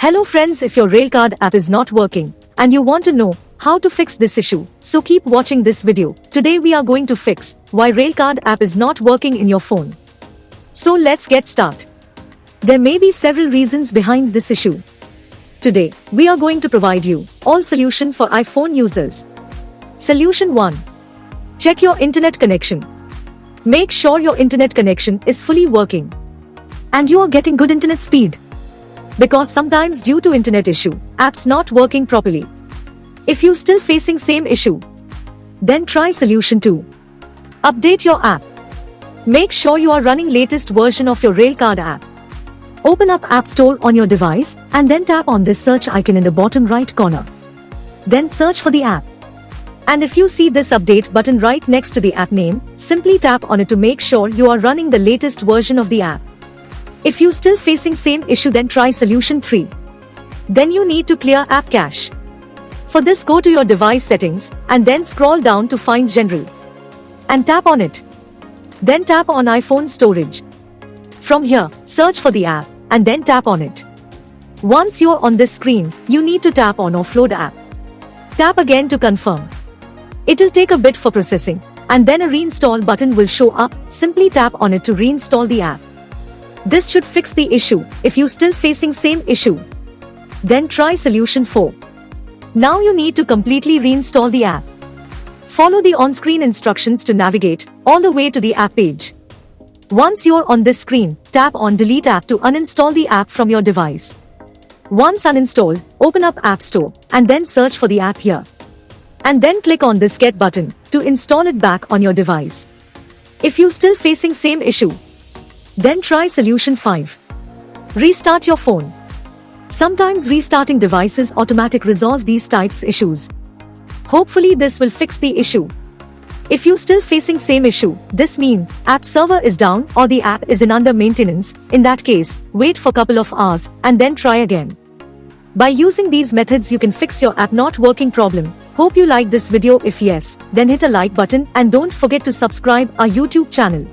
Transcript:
Hello friends, if your Railcard app is not working and you want to know how to fix this issue, so keep watching this video. Today we are going to fix why Railcard app is not working in your phone. So let's get started. There may be several reasons behind this issue. Today, we are going to provide you all solution for iPhone users. Solution 1. Check your internet connection. Make sure your internet connection is fully working and you are getting good internet speed. Because sometimes due to internet issue, apps not working properly. If you still facing same issue, then try solution 2. Update your app. Make sure you are running latest version of your Railcard app. Open up App Store on your device and then tap on this search icon in the bottom right corner. Then search for the app. And if you see this update button right next to the app name, simply tap on it to make sure you are running the latest version of the app. If you still facing same issue, then try solution 3. Then you need to clear app cache. For this, go to your device settings and then scroll down to find general and tap on it. Then tap on iPhone storage. From here, search for the app and then tap on it. Once you're on this screen, you need to tap on offload app. Tap again to confirm. It'll take a bit for processing and then a reinstall button will show up. Simply tap on it to reinstall the app. This should fix the issue. If you still facing same issue, then try solution 4. Now you need to completely reinstall the app. Follow the on-screen instructions to navigate all the way to the app page. Once you're on this screen, tap on delete app to uninstall the app from your device. Once uninstalled, open up App Store and then search for the app here. And then click on this get button to install it back on your device. If you still facing same issue, then try solution 5. Restart your phone. Sometimes restarting devices automatically resolve these types issues. Hopefully this will fix the issue. If you still facing same issue, this means app server is down or the app is in under maintenance. In that case, wait for couple of hours and then try again. By using these methods you can fix your app not working problem. Hope you like this video. If yes, then hit a like button and don't forget to subscribe our YouTube channel.